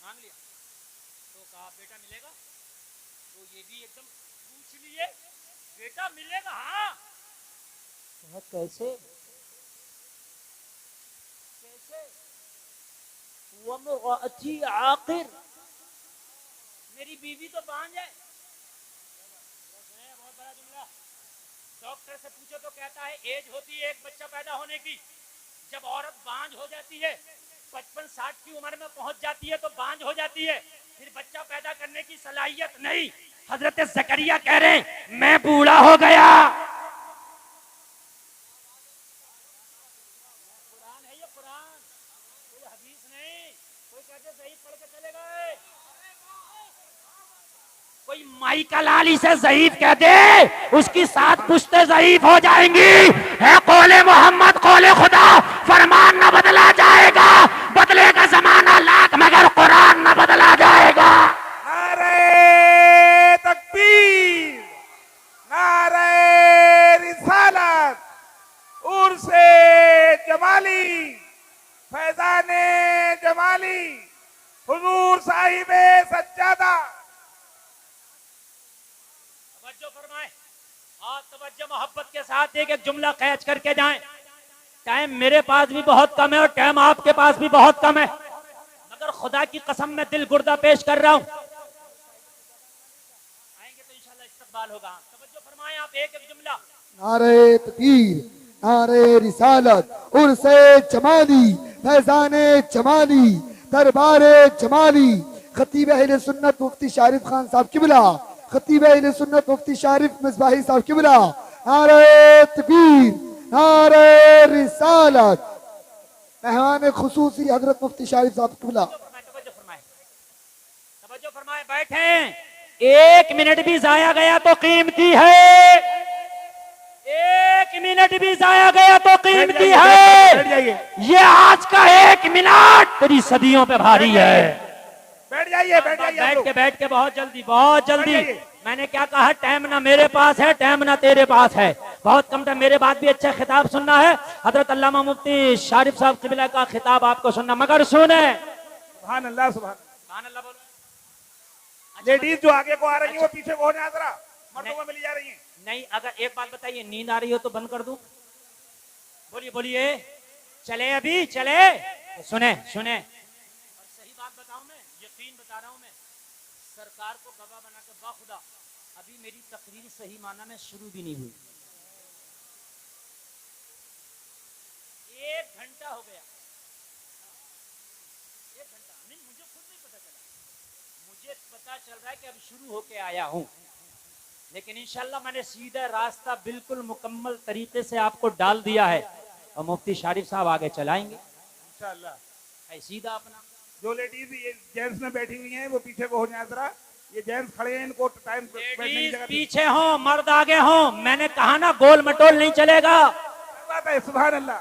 मांग लिया तो कहा बेटा मिलेगा, तो ये भी एकदम पूछ लिए बेटा मिलेगा? हाँ। कैसे कैसे? वमरअती आखिर, मेरी बीवी तो बांझ है। बहुत बड़ा जुमला। डॉक्टर से पूछो तो कहता है एज होती है एक बच्चा पैदा होने की, जब औरत बांझ हो जाती है 55-60 की उम्र में पहुंच जाती है तो बांझ हो जाती है, फिर बच्चा पैदा करने की सलाहियत नहीं। हजरत जकरिया कह रहे हैं मैं बूढ़ा हो गया। कुरान है ये, कुरान, कोई हदीस नहीं। कोई कहते सही पढ़ के चले गए, कोई माई का लाली से ज़ईफ कह दे उसकी 7 पुश्तें ज़ईफ हो जाएंगी। है कौले मोहम्मद कौले खुदा, फरमान न बदला जाएगा, बदलेगा जमाना लाख मगर कुरान न बदला जाएगा। नारे तकबीर, नारे रिसालत, उर्से जमाली, फैजाने जमाली, हुजूर साहिबे सज्जादा। तवज्जो फरमाए और तवज्जो मोहब्बत के साथ एक एक जुमला कैच करके जाएं। टाइम मेरे पास भी बहुत कम है और टाइम आपके पास भी बहुत कम है, मगर खुदा की कसम में दिल गुर्दा पेश कर रहा हूं। आएंगे तो इंशाल्लाह इस्तकबाल होगा। तवज्जो फरमाएं आप, एक एक जुमला। नारे तकबीर, नारे रिसालत, उर्से जमाली, फैजाने जमाली, दरबारे जमाली, खतीब अहले सुन्नत मुफ्ती शारिफ खान साहब किबला, खतीब अहले सुन्नत मुफ्ती शारिफ मिसबाही साहब किबला, नारे तकबीर, नारे रिसालत, मेहमान खुसूसी हजरत मुफ्ती शारिफ साहब किबला। तवज्जो फरमाएं, तवज्जो फरमाएं, बैठें। 1 मिनट भी जाया गया तो कीमती है, 1 मिनट भी जाया गया तो कीमती है। ये आज का 1 मिनट तेरी सदियों पे भारी है। बैठ जाइए बैठ जाइए। बैठ के बहुत जल्दी मैंने क्या कहा, टाइम ना मेरे पास है, टाइम ना तेरे पास है, बहुत कम टाइम। मेरे बाद भी अच्छा खिताब सुनना है, हजरत अल्लामा मुफ्ती शारिफ साहब क़िबला का खिताब आपको सुनना, मगर सुने। सुभान अल्लाह सुभान अल्लाह बोलो। लेडीज जो आगे को आ रही है वो पीछे को हो जाए जरा, मर्दों को मिली जा रही है। नहीं, अगर एक बात बताइए, नींद आ रही हो तो बंद कर दूं? बोलिए बोलिए, चले अभी चले। सुने सुने, और सही बात बताऊं, मैं यकीन बता रहा हूं, मैं सरकार को गवाह बना के बाखुदा अभी मेरी तकरीर सही माना में शुरू भी नहीं हुई। 1 घंटा हो गया, 1 घंटा नहीं, मुझे खुद नहीं पता चला। मुझे पता चल रहा है कि अब शुरू होके आया हूं, लेकिन इंशाल्लाह मैंने सीधा रास्ता बिल्कुल मुकम्मल तरीके से आपको डाल दिया है और मुफ्ती शारिफ साहब आगे चलाएंगे इंशाल्लाह। है सीधा अपना। जो लेडीज ये जेंट्स में बैठी हुई हैं वो पीछे को हो जाए जरा, ये जेंट्स खड़े हैं, इनको टाइम बैठने की जगह पीछे हो, मर्द आगे हो। मैंने कहा ना गोल मटोल नहीं चलेगा। क्या बात है, सुभान अल्लाह,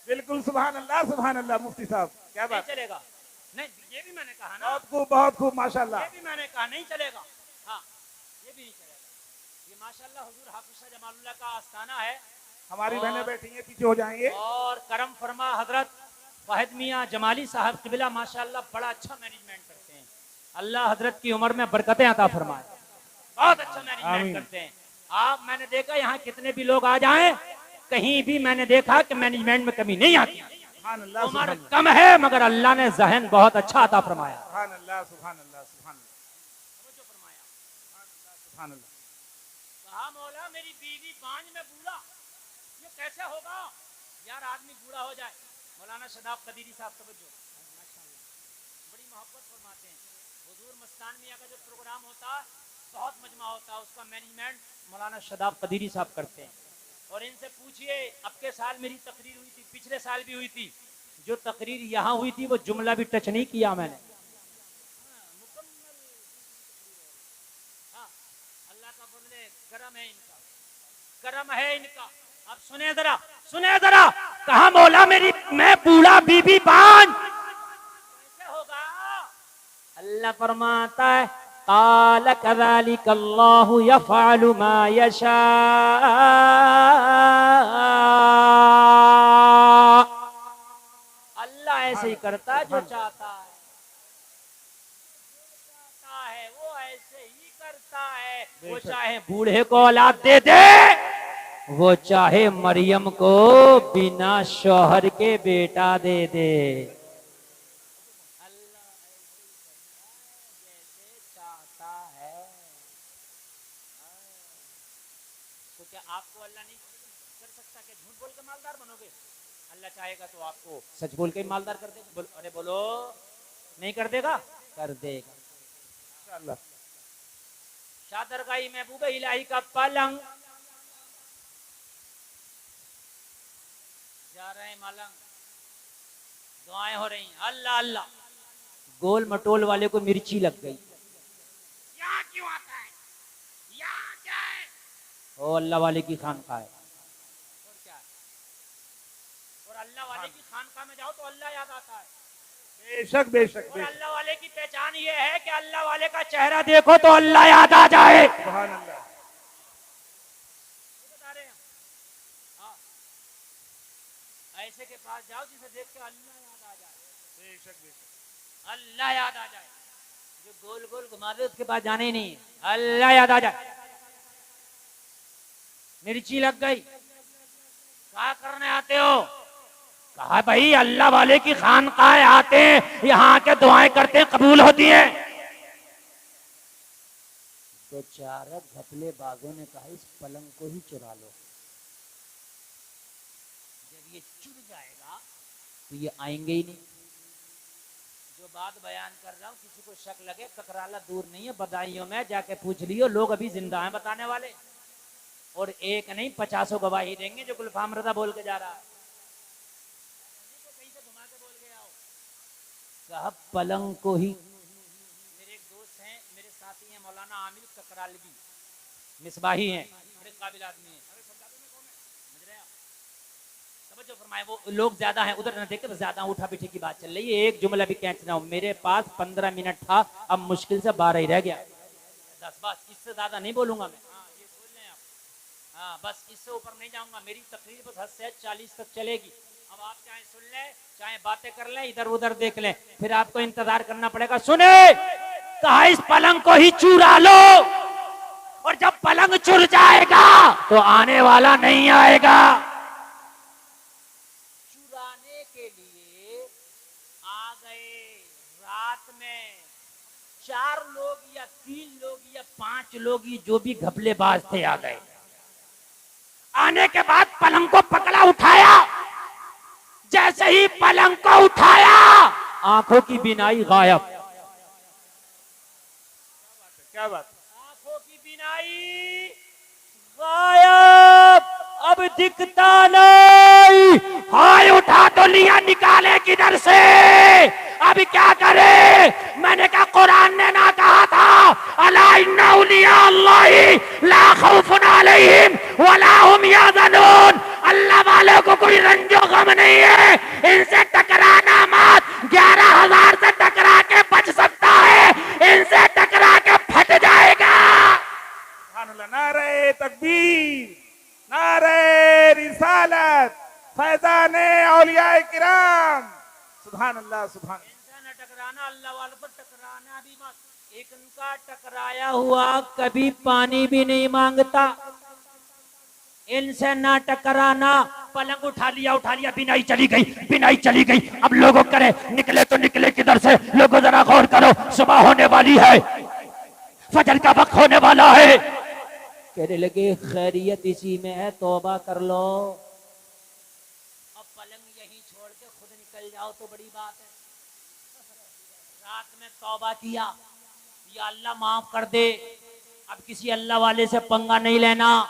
बिल्कुल सुभान अल्लाह मुफ्ती साहब, क्या बात चलेगा। नहीं, ये भी मैंने कहा ना, बहुत खूब माशाल्लाह। ये भी मैंने कहा नहीं चलेगा। हाँ, ये भी नहीं चलेगा। ये माशाल्लाह हुजूर हाफिज शाह जमालुल्लाह का आस्थाना है। हमारी बहनें बैठी हैं, पीछे हो जाएंगे। और करम फरमा हजरत वाहिद मियाँ जमाली साहब क़िबला माशाल्लाह बड़ा अच्छा मैनेजमेंट करते हैं। अल्लाह हजरत की उम्र में बरकतें अता फरमाए, बहुत अच्छा मैनेजमेंट करते हैं। आप मैंने देखा यहाँ कितने भी लोग आ जाएं, कहीं भी मैंने देखा कि मैनेजमेंट में कमी नहीं आती। सुभान अल्लाह, उम्र सुभान कम है मगर अल्लाह ने जहन बहुत अच्छा अता फरमाया। सुभान अल्लाह, सुभान अल्लाह, सुभान अल्लाह, समझो फरमाया, सुभान अल्लाह। कहा मौला मेरी बीवी बांझ में बूढ़ा, ये कैसे होगा यार, आदमी बूढ़ा हो जाए। मौलाना शदाब कदीरी साहब समझो, बड़ी मोहब्बत फरमाते हैं। हुजूर मस्तान मियां का जो प्रोग्राम होता है, बहुत मजमा होता है, उसका मैनेजमेंट मौलाना शदाब कदीरी साहब करते हैं। और इनसे पूछिए, अब के साल मेरी तकरीर हुई थी, पिछले साल भी हुई थी, जो तकरीर यहाँ हुई थी वो जुमला भी टच नहीं किया मैंने। अल्लाह का फजल करम है इनका, करम है इनका। अब सुने जरा, सुने जरा, कहा मौला मेरी मैं बूढ़ा बीबी बांझ कैसे होगा। अल्लाह फरमाता है काल कज़ालिक अल्लाहु यफ़अलु मा यशा, अल्लाह ऐसे ही करता है जो चाहता है, वो ऐसे ही करता है। वो चाहे बूढ़े को औलाद दे दे, वो चाहे मरियम को बिना शौहर के बेटा दे दे। अल्लाह जैसे चाहता है। तो क्या आपको अल्लाह नहीं कर सकता कि झूठ बोल के मालदार बनोगे? अल्लाह चाहेगा तो आपको सच बोल के मालदार कर देगा। अरे बोलो, नहीं कर देगा? कर देगा इंशाअल्लाह। शादरगाही महबूब इलाही का पलंग जा रहे हैं मलंग, दुआएं हो रही, अल्लाह अल्लाह। गोल मटोल वाले को मिर्ची लग गई, यहाँ क्यों आता है, यहाँ क्या है? ओ अल्लाह वाले की खानकाह है। और क्या है? और अल्लाह वाले की खानकाह में जाओ तो अल्लाह याद आता है। बेशक बेशक और बेशक। अल्लाह वाले की पहचान ये है कि अल्लाह वाले का चेहरा देखो तो अल्लाह याद आ जाए। सुभान अल्लाह। बता रहे हैं हाँ, ऐसे के पास जाओ जिसे देख के अल्लाह याद आ जाए। बेशक बेशक। अल्लाह याद आ जाए। जो गोल गोल घुमा दे उसके पास जाने ही नहीं, अल्लाह याद आ जाए। मिर्ची लग गई, क्या करने आते हो? कहा भाई अल्लाह वाले की खानकाह आते हैं, यहाँ के दुआएं करते हैं, कबूल होती हैं। तो चार घपले बागों ने कहा इस पलंग को ही चुरा लो, जब ये चुर जाएगा तो ये आएंगे ही नहीं। जो बात बयान कर रहा हूँ, किसी को शक लगे, ककराला दूर नहीं है, बदायूं में जाके पूछ लियो, लोग अभी जिंदा हैं बताने वाले। और एक नहीं 50 गवाही देंगे जो गुलफाम रजा बोल के जा रहा है। कहीं से घुमा के बोल के आओ। कहा पलंग को ही। मेरे एक दोस्त हैं, मेरे साथी हैं, मौलाना आमिर ककरालवी, मिसबाही हैं, बड़े काबिल आदमी हैं। समझ रहे हैं आप? समझो फरमाए, वो लोग ज्यादा हैं उधर न देखे तो ज्यादा उठा पीठी की बात चल रही है। एक जुमला भी कैच ना हो। मेरे पास 15 मिनट था, अब मुश्किल से 12 ही रह गया। 10 बस, इससे ज्यादा नहीं बोलूंगा मैं। हाँ ये सुन लें आप, हाँ बस इससे ऊपर नहीं जाऊंगा। मेरी तकरीर बस 10 से 40 तक चलेगी। अब आप चाहे सुन लें चाहे बातें कर लें, इधर उधर देख लें, फिर आपको इंतजार करना पड़ेगा। सुने, कहा इस पलंग को ही चुरा लो, और जब पलंग चुर जाएगा तो आने वाला नहीं आएगा। चुराने के लिए आ गए रात में 4 लोग या 3 लोग या 5 लोग ही जो भी घपलेबाज थे आ गए। आने के बाद पलंग को पकड़ा, उठाया। जैसे ही पलंग को उठाया, आंखों की बिनाई गायब। क्या बात? आंखों की बिनाई गायब, अब दिखता नहीं। हाय उठा तो लिया, निकाले किधर से? अब क्या करे? मैंने कहा कुरान ने ना कहा था अला इन्ना औलिया अल्लाही ला खौफुन अलैहिम वला हुम यहज़नून। अल्लाह वालों को कोई रंजो गम नहीं है, इनसे टकराना मत। 11,000 से टकरा के बच सकता है, इनसे टकरा के फट जाएगा। सुभान अल्लाह। नारे तकबीर, नारे रिसालत, फैजाने औलियाए किराम। सुभान अल्लाह, सुभान। इनसे न टकराना, अल्लाह वालों पर टकराना भी मत। एक इनका टकराया हुआ कभी पानी भी नहीं मांगता। इनसे ना टकराना, पलंग उठा लिया, बिनाई चली गई। अब लोगों करे निकले तो निकले किधर से? लोगों जरा गौर करो, सुबह होने वाली है, फजर का वक्त होने वाला है। कहने लगे खैरियत इसी में है, तौबा कर लो। अब पलंग यहीं छोड़ के खुद निकल जाओ तो बड़ी बात है। रात में तौबा किया, या अल्लाह माफ कर दे, अब किसी अल्लाह वाले से पंगा नहीं लेना,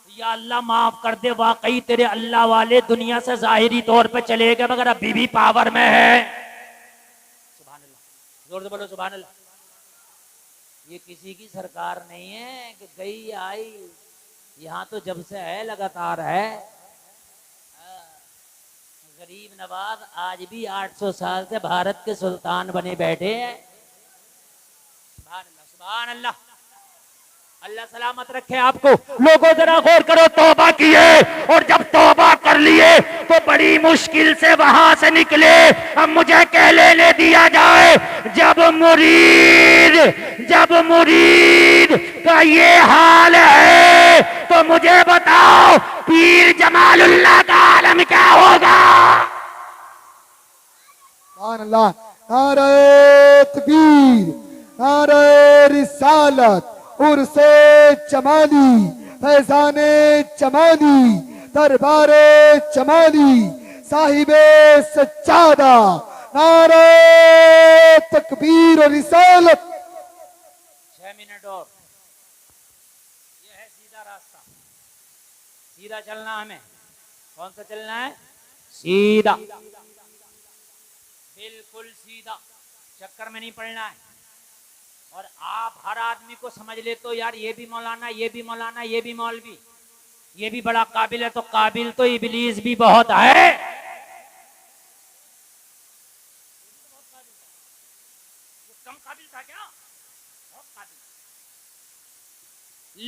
या अल्लाह माफ कर दे, वाकई तेरे अल्लाह वाले दुनिया से जाहिरी तौर पे चले गए मगर अभी भी पावर में है। सुभान अल्लाह, जोर से बोलो सुभान अल्लाह। ये किसी की सरकार नहीं है कि गई आई, यहाँ तो जब से है लगातार है। गरीब नवाज आज भी 800 साल से भारत के सुल्तान बने बैठे हैं। सुभान अल्लाह, सुभान अल्लाह, अल्लाह सलामत रखे आपको। लोगों जरा गौर करो, तौबा किए और जब तौबा कर लिए तो बड़ी मुश्किल से वहां से निकले। अब मुझे कह लेने दिया जाए, जब मुरीद का ये हाल है तो मुझे बताओ पीर जमालुल्लाह का आलम क्या होगा? सुभान अल्लाह। नारे तकबीर, नारे रिसालत, उर्से चमाली, फैजाने चमाली, दरबारे चमाली, साहिबे सच्चादा, नारे तकबीर और रिसालत। 6 मिनट और, ये है सीधा रास्ता, सीधा चलना हमें। कौन सा चलना है? सीधा, बिल्कुल सीधा, चक्कर में नहीं पड़ना है। और आप हर आदमी को समझ ले तो यार ये भी मौलाना, ये भी मौलाना, ये भी मौलवी, ये भी बड़ा काबिल है, तो काबिल तो इबलीस भी बहुत है। कम काबिल था क्या? बहुत काबिल।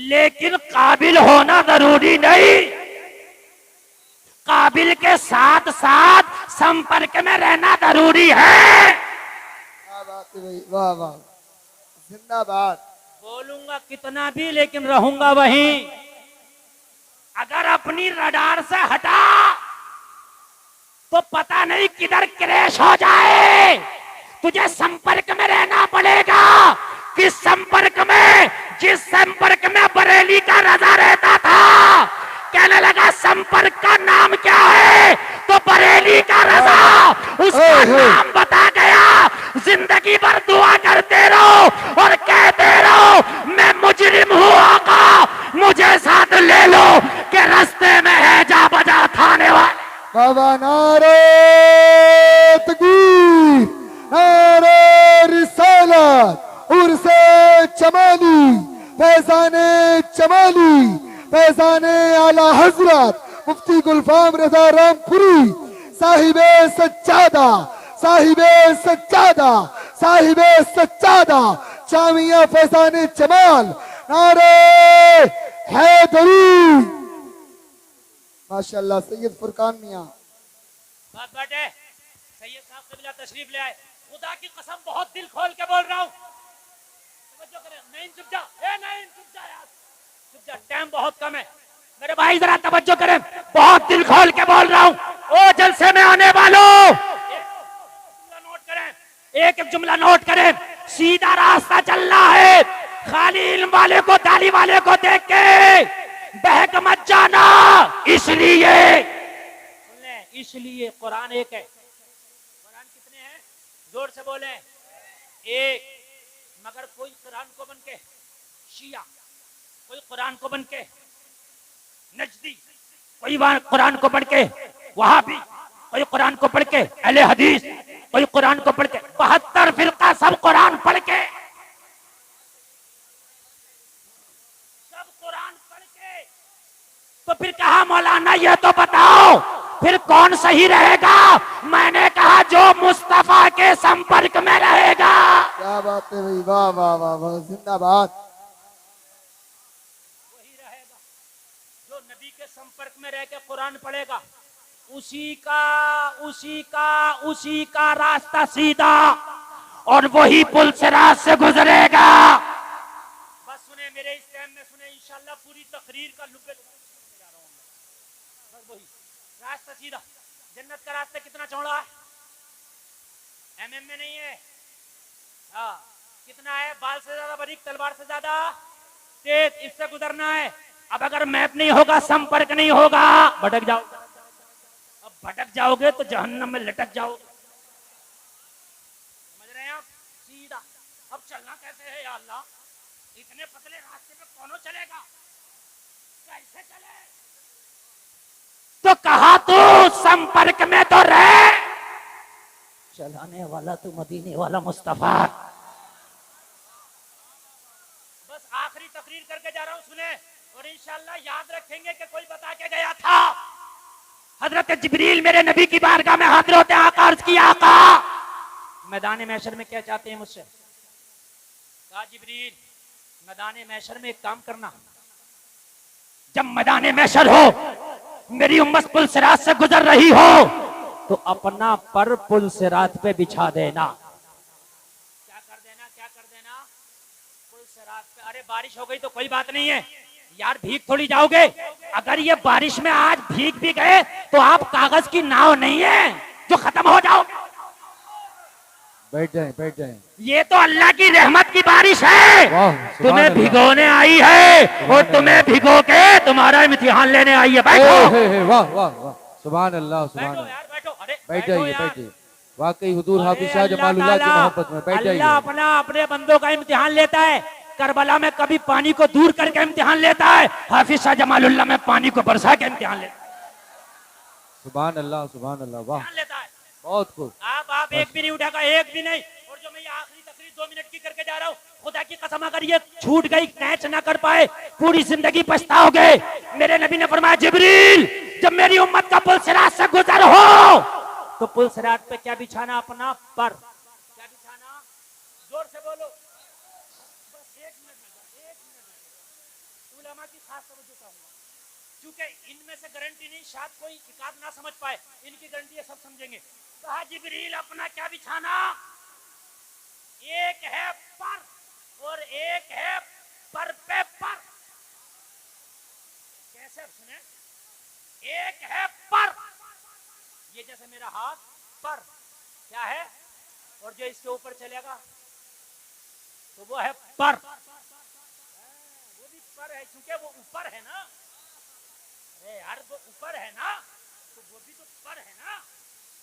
लेकिन काबिल होना जरूरी नहीं, काबिल के साथ साथ संपर्क में रहना जरूरी है। क्या बात है भाई, वाह वाह, जिंदाबाद। बोलूंगा कितना भी लेकिन रहूंगा वहीं। अगर अपनी रडार से हटा तो पता नहीं किधर क्रैश हो जाए। तुझे संपर्क में रहना पड़ेगा। किस संपर्क में? जिस संपर्क में बरेली का रजा रहता था। कहने लगा संपर्क का नाम क्या है? तो बरेली का रजा उसका नाम बता गया। जिंदगी भर दुआ करते रहो और कहते रहो मैं मुजरिम हूँ आका, मुझे साथ ले लो कि रास्ते में है जा बजा थाने वाले। बाबा नारे तकबीर, नारे रिसालत, उर्से चमाली, फैजाने चमाली, फैजाने आला हजरत मुफ्ती गुलफाम रजा रामपुरी, साहिबे सच्चादा, साहिबे सच्चादा, साहिबे सच्चादा, जामिया फैजाने जमाल, नारे हैदरी। माशाअल्लाह सैयद फुरकान मियां। बात बाटे सैयद साहब कबीला तशरीफ ले आए। खुदा की कसम बहुत दिल खोल के बोल रहा हूँ, तवज्जो करें। नहीं चुप जा, नहीं चुप जा यार, चुप जा, टाइम बहुत कम है। मेरे भाई जरा तवज्जो करें, बहुत दिल खोल के बोल रहा हूँ। ओ जलसे में आने वालों, नोट करें, एक एक जुमला नोट करें। सीधा रास्ता चलना है। खाली इल्म वाले को, दाढ़ी वाले को देख के बहक मत जाना। इसलिए कुरान एक है। कुरान कितने हैं? जोर से बोले, एक। मगर कोई कुरान को बन के शिया, कोई कुरान को बन के नजदी, कोई कुरान को पढ़ के वहाबी, कोई कुरान को पढ़ के अहले हदीस, कोई कुरान को पढ़ के 72 फिरका, सब कुरान पढ़ के, सब कुरान पढ़ के। तो फिर कहा मौलाना ये तो बताओ फिर कौन सही रहेगा? मैंने कहा जो मुस्तफा के संपर्क में रहेगा। क्या बात है भाई, वाह वाह वाह वाह, जिंदाबाद। वही रहेगा जो नबी के संपर्क में रह के कुरान पढ़ेगा। उसी का रास्ता सीधा और वही पुल सिरात से गुजरेगा। बस सुने मेरे इस टाइम में, सुने इंशाल्लाह पूरी तकरीर का लुब्बे बस वही रास्ता सीधा, जन्नत का रास्ता कितना चौड़ा है? एमएम में नहीं है। हाँ, कितना है? बाल से ज्यादा बारीक, तलवार से ज्यादा तेज, इससे गुजरना है। अब अगर मैप नहीं होगा, संपर्क नहीं होगा, भटक जाओ। अब भटक जाओगे तो जहन्नम में लटक जाओगे। समझ रहे हैं आप? सीधा। अब चलना कैसे है या अल्लाह? इतने पतले रास्ते पे कौन चलेगा? कैसे चले? तो कहा तू संपर्क में तो रहे, चलाने वाला तो मदीने वाला मुस्तफा। बस आखिरी तकरीर करके जा रहा हूं, सुने, और इंशाअल्लाह याद रखेंगे कि कोई बता के गया था। हजरत जिब्रील मेरे नबी की बारगाह में हाजिर होते हैं, आका अर्ज किया, आका मैदान महशर में क्या चाहते हैं मुझसे? कहा जिब्रील मैदान महशर में एक काम करना, जब मैदान महशर हो, मेरी उम्मत पुल सिरात से गुजर रही हो, तो अपना पर पुल सिरात पे बिछा देना। क्या कर देना? क्या कर देना? पुल सिरात पे। अरे बारिश हो गई तो कोई बात नहीं है यार, भीग थोड़ी जाओगे। अगर ये बारिश में आज भीग भी गए तो आप कागज की नाव नहीं है जो खत्म हो जाओगे। बैठ जाएं, बैठ जाएं। ये तो अल्लाह की रहमत की बारिश है, तुम्हें भिगोने आई है और तुम्हें भिगो के तुम्हारा इम्तिहान लेने आई है। बैठो। वाह वाह वाह, सुभान अल्लाह, सुभान बैठो अल्लाह। यार, बैठो। अरे बैठ बैठो जाइए, यार। बैठ जाइए। वाकई हुजूर हाफिज शाह अरे जमालुल्लाह की अल्लाह मोहब्बत में बैठ जाइए। अल्लाह अपना अपने बंदों का इम्तिहान लेता है। करबला में कभी पानी को दूर करके इम्तिहान लेता है, हाफिज शाह जमालुल्लाह में पानी को बरसा के इम्तिहान लेता है। सुभान अल्लाह, सुभान अल्लाह, वाह, इम्तिहान लेता है। बहुत खूब। आप एक भी नहीं उठागा, एक भी नहीं। और जो मैं ये आखिरी तकरीर 2 मिनट की करके जा रहा हूँ, खुदा की कसम अगर ये छूट गई, कैच ना कर पाए, पूरी जिंदगी पछताओगे। मेरे नबी ने फरमाया, जिब्रील जब मेरी उम्मत का पुल सिरात से गुजर हो, तो पुल सिरात पे क्या बिछाना? अपना पर। क्या बिछाना? जोर से बोलो। बस 1 मिनट में, 1 मिनट में। उलमा की खास तवज्जो चाहूंगा, क्योंकि इनमें से गारंटी नहीं, शायद कोई एकाध ना समझ पाए, इनकी गारंटी है, सब समझेंगे। कहा जिब्रील अपना क्या बिछाना? एक है पर और एक है पर पे पर। कैसे सुने? एक है पर, ये जैसे मेरा हाथ पर क्या है, और जो इसके ऊपर चलेगा तो वो है पर। वो भी पर है क्योंकि वो ऊपर है ना। अरे यार वो ऊपर है ना, तो वो भी तो पर है ना।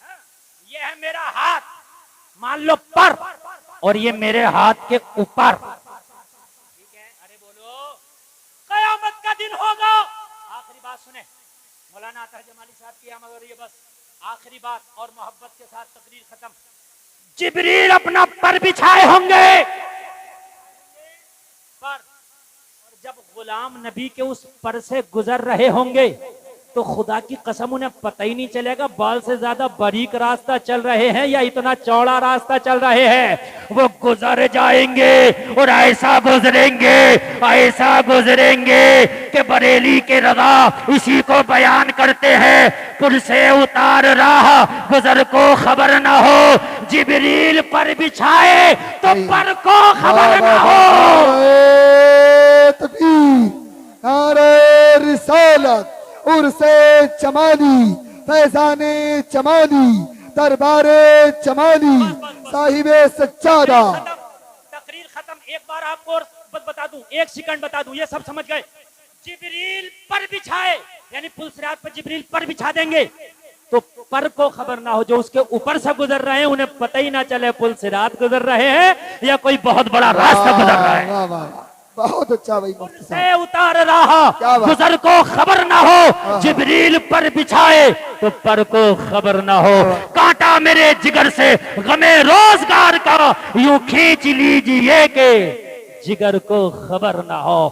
हाँ? ये है मेरा हाथ, मान लो पर, और ये मेरे हाथ के ऊपर। ठीक है? अरे बोलो, कयामत का दिन होगा। आखिरी बात सुने, मौलाना अतहर जमाली साहब की, मगर ये बस आखिरी बात और मोहब्बत के साथ तकरीर खत्म। जिब्रील अपना पर बिछाए होंगे पर, और जब गुलाम नबी के उस पर से गुजर रहे होंगे तो खुदा की कसम उन्हें पता ही नहीं चलेगा बाल से ज्यादा बारीक रास्ता चल रहे हैं या इतना चौड़ा रास्ता चल रहे हैं। वो गुजर जाएंगे और ऐसा गुजरेंगे कि बरेली के रज़ा इसी को बयान करते हैं, पुल से उतार राह गुजर को खबर ना हो, जिब्रील पर बिछाए तो पर को खबर ना हो। नारे रिसालत, उर्से चमानी, फैजाने चमानी, दरबारे चमानी, साहिबे सच्चादा। तकरीर खत्म। एक बार आपको और बता दूं, 1 सेकंड बता दूं, ये सब समझ गए। जिब्रील पर बिछाए, यानी पुल सिरात पर जिब्रील पर बिछा देंगे तो पर को खबर ना हो, जो उसके ऊपर से गुजर रहे हैं उन्हें पता ही ना चले पुल सिरात गुजर रहे हैं या कोई बहुत बड़ा रास्ता गुजर रहा है। बहुत अच्छा भाई, मुफ्ती साहब। से उतार रहा गुजर को खबर ना हो, जिब्रील पर बिछाए तो पर को खबर ना हो। कांटा मेरे जिगर से गमे रोजगार का यूं खींच लीजिए के जिगर को खबर ना हो।